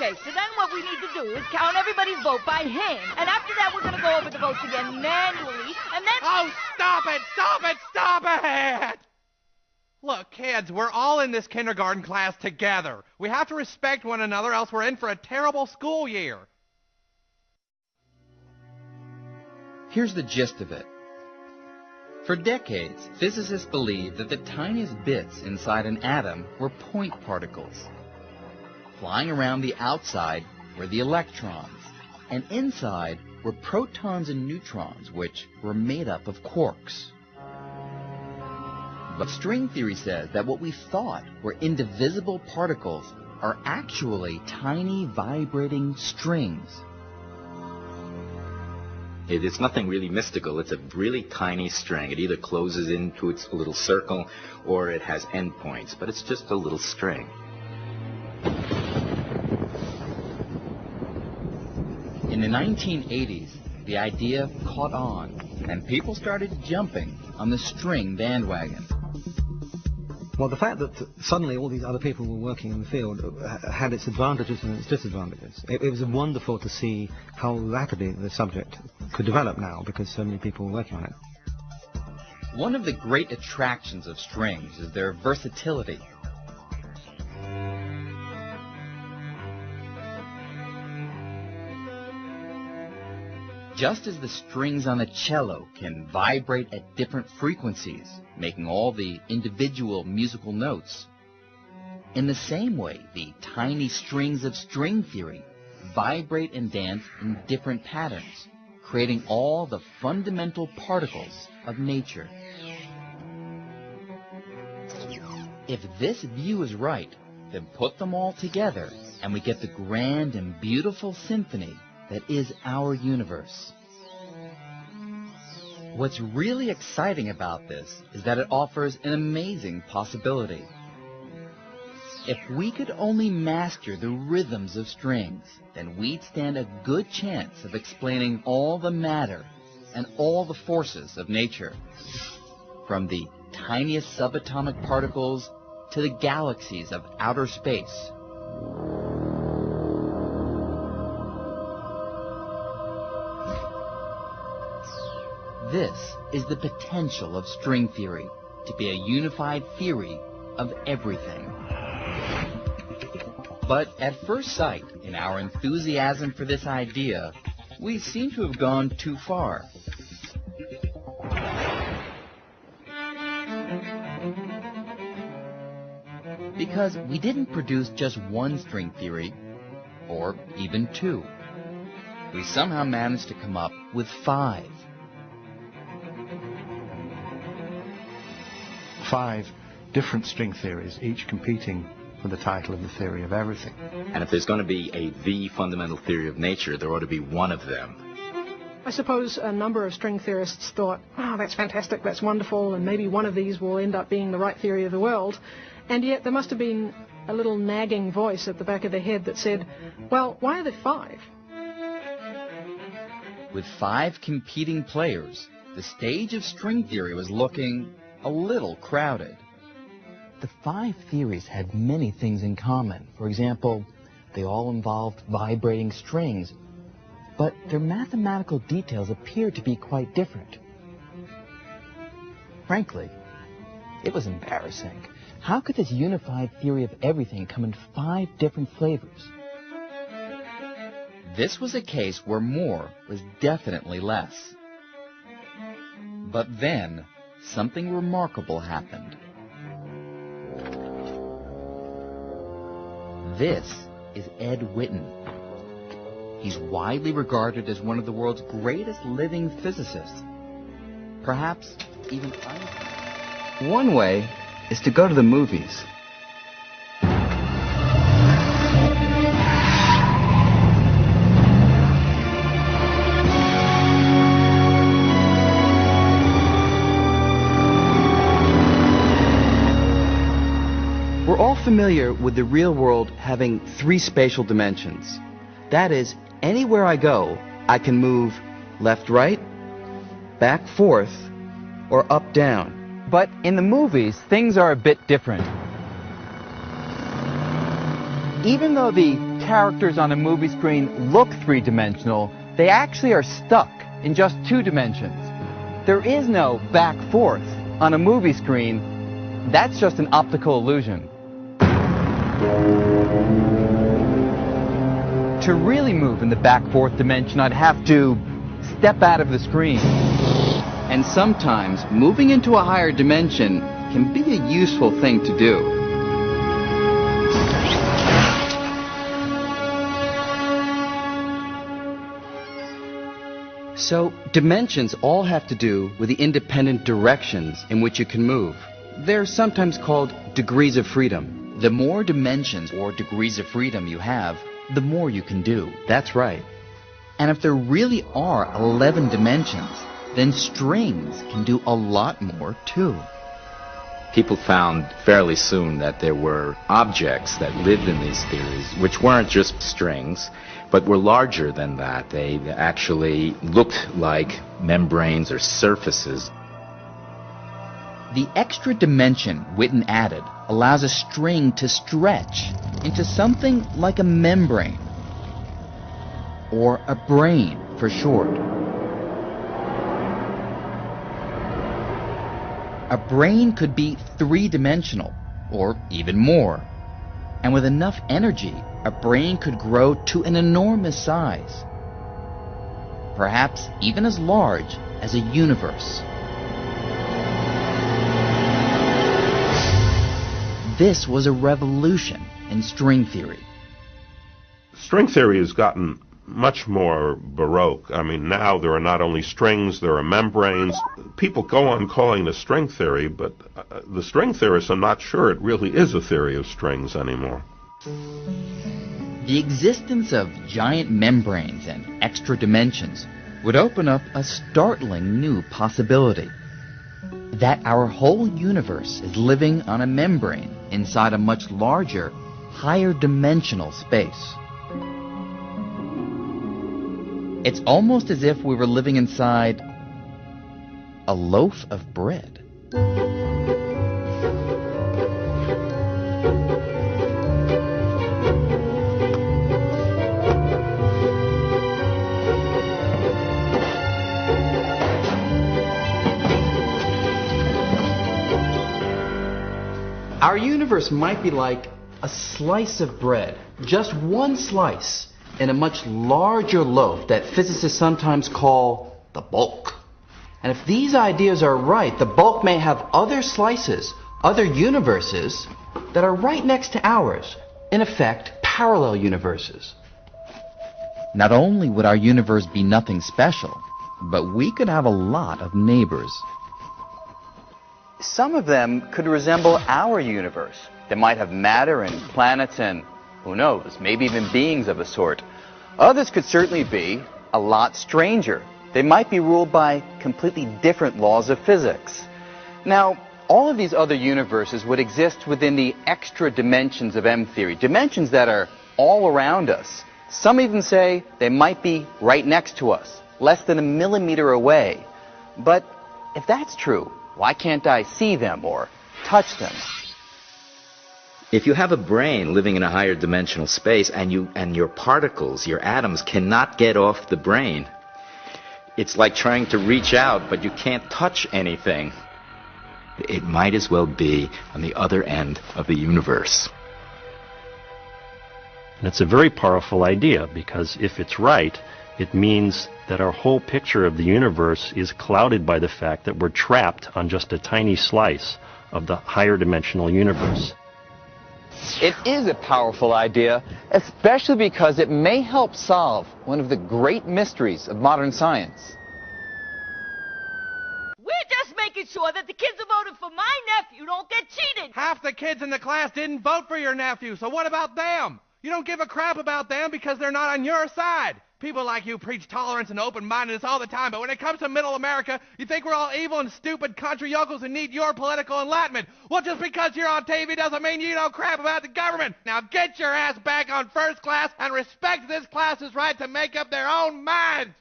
Okay, so then what we need to do is count everybody's vote by hand. And after that, we're going to go over the votes again manually, and then... Oh, stop it! Stop it! Stop it! Look, kids, we're all in this kindergarten class together. We have to respect one another, else we're in for a terrible school year. Here's the gist of it. For decades, physicists believed that the tiniest bits inside an atom were point particles. Flying around the outside were the electrons, and inside were protons and neutrons, which were made up of quarks. But string theory says that what we thought were indivisible particles are actually tiny vibrating strings. It's nothing really mystical. It's a really tiny string. It either closes into its little circle or it has endpoints, but it's just a little string. In the 1980s, the idea caught on, and people started jumping on the string bandwagon. Well, the fact that suddenly all these other people were working in the field had its advantages and its disadvantages. It was wonderful to see how rapidly the subject could develop now because so many people were working on it. One of the great attractions of strings is their versatility. Just as the strings on a cello can vibrate at different frequencies, making all the individual musical notes, in the same way, the tiny strings of string theory vibrate and dance in different patterns, creating all the fundamental particles of nature. If this view is right, then put them all together, and we get the grand and beautiful symphony that is our universe. What's really exciting about this is that it offers an amazing possibility. If we could only master the rhythms of strings, then we'd stand a good chance of explaining all the matter and all the forces of nature, from the tiniest subatomic particles to the galaxies of outer space. This is the potential of string theory, to be a unified theory of everything. But at first sight, in our enthusiasm for this idea, we seem to have gone too far. Because we didn't produce just one string theory, or even two. We somehow managed to come up with 5. 5 different string theories, each competing for the title of the theory of everything. And if there's going to be the fundamental theory of nature, there ought to be one of them. I suppose a number of string theorists thought, oh, that's fantastic, that's wonderful, and maybe one of these will end up being the right theory of the world. And yet there must have been a little nagging voice at the back of their head that said, well, why are there 5? With 5 competing players, the stage of string theory was looking a little crowded. The 5 theories had many things in common. For example, they all involved vibrating strings, but their mathematical details appeared to be quite different. Frankly, it was embarrassing. How could this unified theory of everything come in 5 different flavors? This was a case where more was definitely less. But then, something remarkable happened. This is Ed Witten. He's widely regarded as one of the world's greatest living physicists. Perhaps even Einstein. One way is to go to the movies. We're all familiar with the real world having 3 spatial dimensions. That is, anywhere I go, I can move left, right, back, forth, or up, down. But in the movies, things are a bit different. Even though the characters on a movie screen look three-dimensional, they actually are stuck in just two dimensions. There is no back-forth on a movie screen. That's just an optical illusion. To really move in the back-fourth dimension, I'd have to step out of the screen. And sometimes, moving into a higher dimension can be a useful thing to do. So, dimensions all have to do with the independent directions in which you can move. They're sometimes called degrees of freedom. The more dimensions or degrees of freedom you have, the more you can do. That's right. And if there really are 11 dimensions, then strings can do a lot more too. People found fairly soon that there were objects that lived in these theories, which weren't just strings, but were larger than that. They actually looked like membranes or surfaces. The extra dimension Witten added allows a string to stretch into something like a membrane, or a brain for short. A brain could be three-dimensional, or even more. And with enough energy, a brain could grow to an enormous size. Perhaps even as large as a universe. This was a revolution in string theory. String theory has gotten much more baroque. I mean, now there are not only strings, there are membranes. People go on calling it string theory, but the string theorists are not sure it really is a theory of strings anymore. The existence of giant membranes and extra dimensions would open up a startling new possibility. That our whole universe is living on a membrane inside a much larger, higher dimensional space. It's almost as if we were living inside a loaf of bread. Our universe might be like a slice of bread, just one slice, in a much larger loaf that physicists sometimes call the bulk. And if these ideas are right, the bulk may have other slices, other universes, that are right next to ours, in effect, parallel universes. Not only would our universe be nothing special, but we could have a lot of neighbors. Some of them could resemble our universe. They might have matter and planets and, who knows, maybe even beings of a sort. Others could certainly be a lot stranger. They might be ruled by completely different laws of physics. Now, all of these other universes would exist within the extra dimensions of M-theory, dimensions that are all around us. Some even say they might be right next to us, less than a millimeter away. But if that's true, why can't I see them or touch them? If you have a brain living in a higher dimensional space and your particles, your atoms, cannot get off the brain, it's like trying to reach out, but you can't touch anything. It might as well be on the other end of the universe. And it's a very powerful idea, because if it's right, it means that our whole picture of the universe is clouded by the fact that we're trapped on just a tiny slice of the higher dimensional universe. It is a powerful idea, especially because it may help solve one of the great mysteries of modern science. We're just making sure that the kids who voted for my nephew don't get cheated. Half the kids in the class didn't vote for your nephew, so what about them? You don't give a crap about them because they're not on your side. People like you preach tolerance and open-mindedness all the time, but when it comes to middle America, you think we're all evil and stupid country yokels who need your political enlightenment. Well, just because you're on TV doesn't mean you don't crap about the government. Now get your ass back on first class and respect this class's right to make up their own minds.